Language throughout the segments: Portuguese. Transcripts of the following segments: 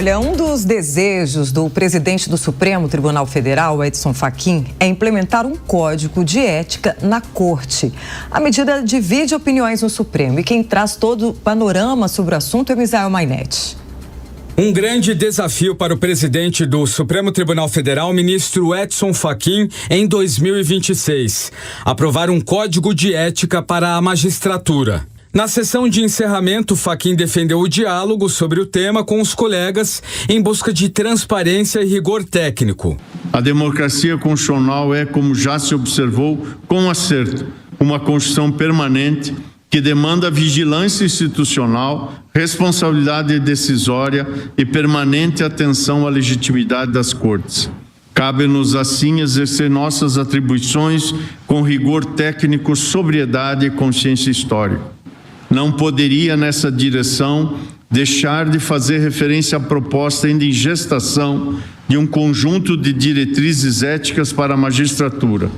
Olha, um dos desejos do presidente do Supremo Tribunal Federal, Edson Fachin, é implementar um código de ética na Corte. A medida divide opiniões no Supremo e quem traz todo o panorama sobre o assunto é o Misael Mainetti. Um grande desafio para o presidente do Supremo Tribunal Federal, ministro Edson Fachin, em 2026. Aprovar um código de ética para a magistratura. Na sessão de encerramento, Fachin defendeu o diálogo sobre o tema com os colegas em busca de transparência e rigor técnico. A democracia constitucional é, como já se observou, com acerto, uma Constituição permanente que demanda vigilância institucional, responsabilidade decisória e permanente atenção à legitimidade das Cortes. Cabe-nos, assim, exercer nossas atribuições com rigor técnico, sobriedade e consciência histórica. Não poderia, nessa direção, deixar de fazer referência à proposta ainda em gestação de um conjunto de diretrizes éticas para a magistratura.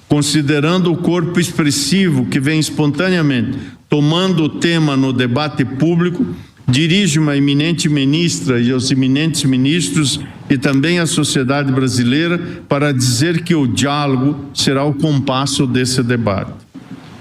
Considerando o corpo expressivo que vem espontaneamente tomando o tema no debate público, dirijo-me à eminente ministra e aos eminentes ministros e também à sociedade brasileira para dizer que o diálogo será o compasso desse debate.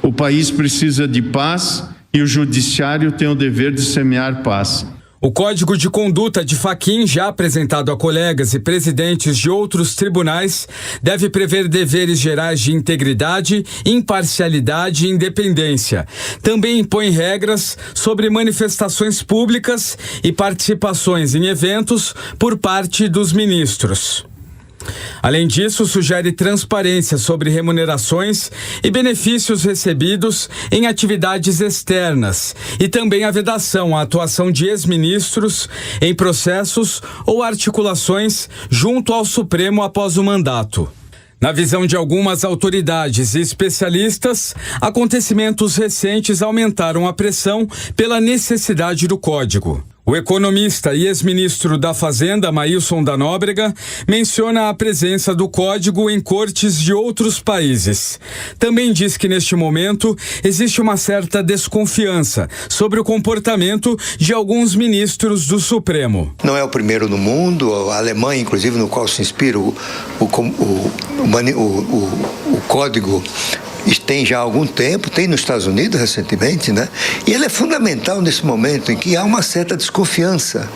O país precisa de paz e o judiciário tem o dever de semear paz. O Código de Conduta de Fachin, já apresentado a colegas e presidentes de outros tribunais, deve prever deveres gerais de integridade, imparcialidade e independência. Também impõe regras sobre manifestações públicas e participações em eventos por parte dos ministros. Além disso, sugere transparência sobre remunerações e benefícios recebidos em atividades externas e também a vedação à atuação de ex-ministros em processos ou articulações junto ao Supremo após o mandato. Na visão de algumas autoridades e especialistas, acontecimentos recentes aumentaram a pressão pela necessidade do código. O economista e ex-ministro da Fazenda, Maílson da Nóbrega, menciona a presença do código em cortes de outros países. Também diz que, neste momento, existe uma certa desconfiança sobre o comportamento de alguns ministros do Supremo. Não é o primeiro no mundo, a Alemanha, inclusive, no qual se inspira o código, tem já há algum tempo, tem nos Estados Unidos recentemente, né? E ele é fundamental nesse momento em que há uma certa desconfiança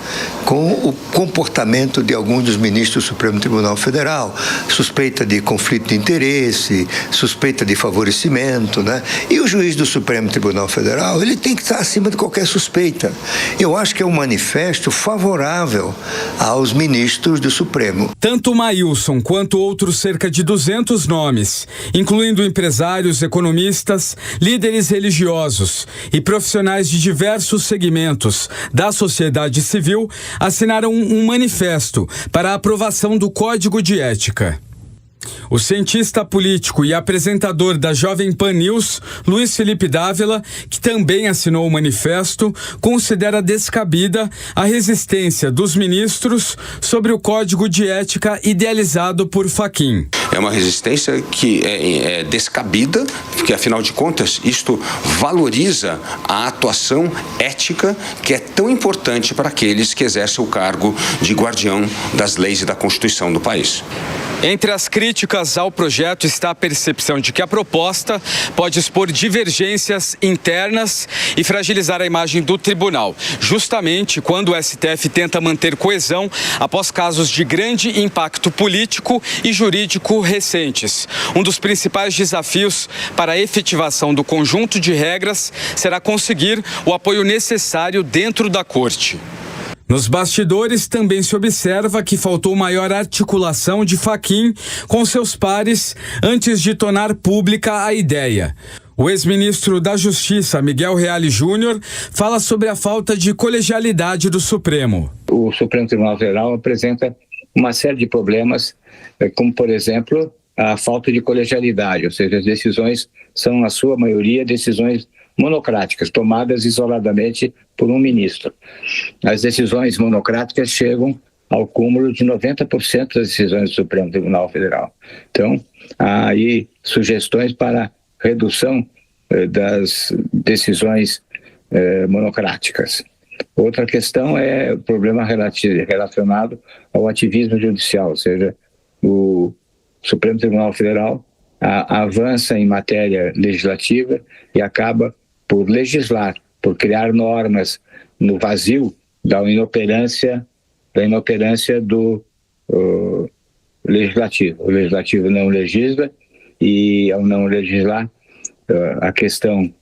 com o comportamento de alguns dos ministros do Supremo Tribunal Federal, suspeita de conflito de interesse, suspeita de favorecimento, né? E o juiz do Supremo Tribunal Federal, ele tem que estar acima de qualquer suspeita. Eu acho que é um manifesto favorável aos ministros do Supremo. Tanto Maílson quanto outros cerca de 200 nomes, incluindo empresários, economistas, líderes religiosos e profissionais de diversos segmentos da sociedade civil assinaram um manifesto para a aprovação do Código de Ética. O cientista político e apresentador da Jovem Pan News, Luiz Felipe Dávila, que também assinou o manifesto, considera descabida a resistência dos ministros sobre o Código de Ética idealizado por Fachin. É uma resistência que é descabida, porque, afinal de contas, isto valoriza a atuação ética que é tão importante para aqueles que exercem o cargo de guardião das leis e da Constituição do país. Entre as críticas ao projeto está a percepção de que a proposta pode expor divergências internas e fragilizar a imagem do tribunal, justamente quando o STF tenta manter coesão após casos de grande impacto político e jurídico recentes. Um dos principais desafios para a efetivação do conjunto de regras será conseguir o apoio necessário dentro da Corte. Nos bastidores, também se observa que faltou maior articulação de Fachin com seus pares antes de tornar pública a ideia. O ex-ministro da Justiça, Miguel Reale Júnior, fala sobre a falta de colegialidade do Supremo. O Supremo Tribunal Federal apresenta uma série de problemas, como, por exemplo, a falta de colegialidade, ou seja, as decisões são, na sua maioria, decisões monocráticas, tomadas isoladamente por um ministro. As decisões monocráticas chegam ao cúmulo de 90% das decisões do Supremo Tribunal Federal. Então, há aí sugestões para redução das decisões monocráticas. Outra questão é o problema relacionado ao ativismo judicial, ou seja, o Supremo Tribunal Federal avança em matéria legislativa e acaba por legislar, por criar normas no vazio da inoperância do legislativo. O legislativo não legisla e, ao não legislar, a questão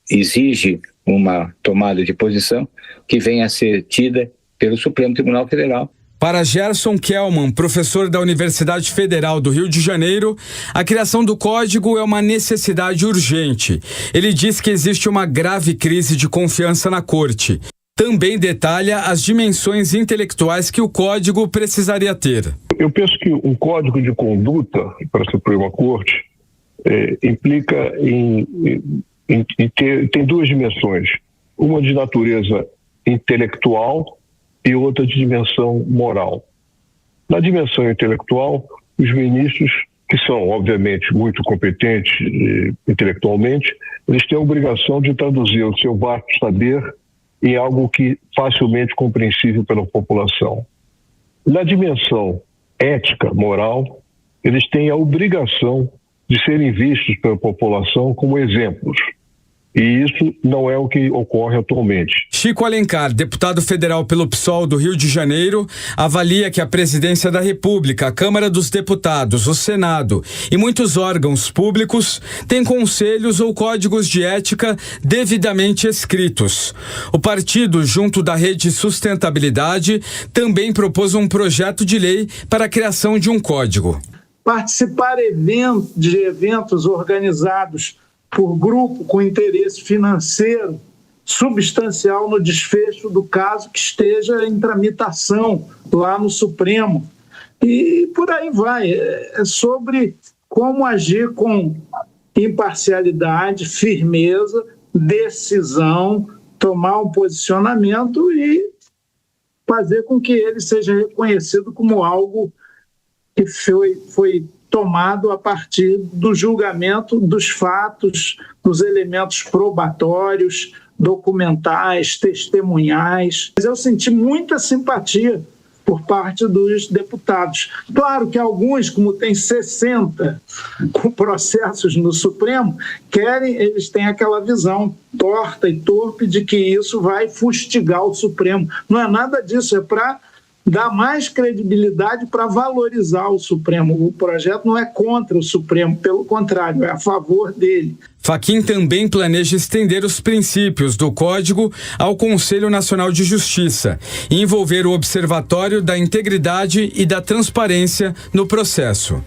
exige uma tomada de posição que venha a ser tida pelo Supremo Tribunal Federal. Para Gerson Kelman, professor da Universidade Federal do Rio de Janeiro, a criação do Código é uma necessidade urgente. Ele diz que existe uma grave crise de confiança na Corte. Também detalha as dimensões intelectuais que o Código precisaria ter. Eu penso que um Código de Conduta para a Suprema Corte implica tem duas dimensões. Uma de natureza intelectual e outra de dimensão moral. Na dimensão intelectual, os ministros, que são, obviamente, muito competentes intelectualmente, eles têm a obrigação de traduzir o seu vasto saber em algo que facilmente compreensível pela população. Na dimensão ética, moral, eles têm a obrigação de serem vistos pela população como exemplos. E isso não é o que ocorre atualmente. Chico Alencar, deputado federal pelo PSOL do Rio de Janeiro, avalia que a Presidência da República, a Câmara dos Deputados, o Senado e muitos órgãos públicos têm conselhos ou códigos de ética devidamente escritos. O partido, junto da Rede Sustentabilidade, também propôs um projeto de lei para a criação de um código. Participar de eventos organizados por grupo com interesse financeiro substancial no desfecho do caso que esteja em tramitação lá no Supremo. E por aí vai. É sobre como agir com imparcialidade, firmeza, decisão, tomar um posicionamento e fazer com que ele seja reconhecido como algo que foi tomado a partir do julgamento dos fatos, dos elementos probatórios, documentais, testemunhais. Mas eu senti muita simpatia por parte dos deputados. Claro que alguns, como tem 60 processos no Supremo, eles têm aquela visão torta e torpe de que isso vai fustigar o Supremo. Não é nada disso, é para dar mais credibilidade, para valorizar o Supremo. O projeto não é contra o Supremo, pelo contrário, é a favor dele. Fachin também planeja estender os princípios do Código ao Conselho Nacional de Justiça e envolver o Observatório da Integridade e da Transparência no processo.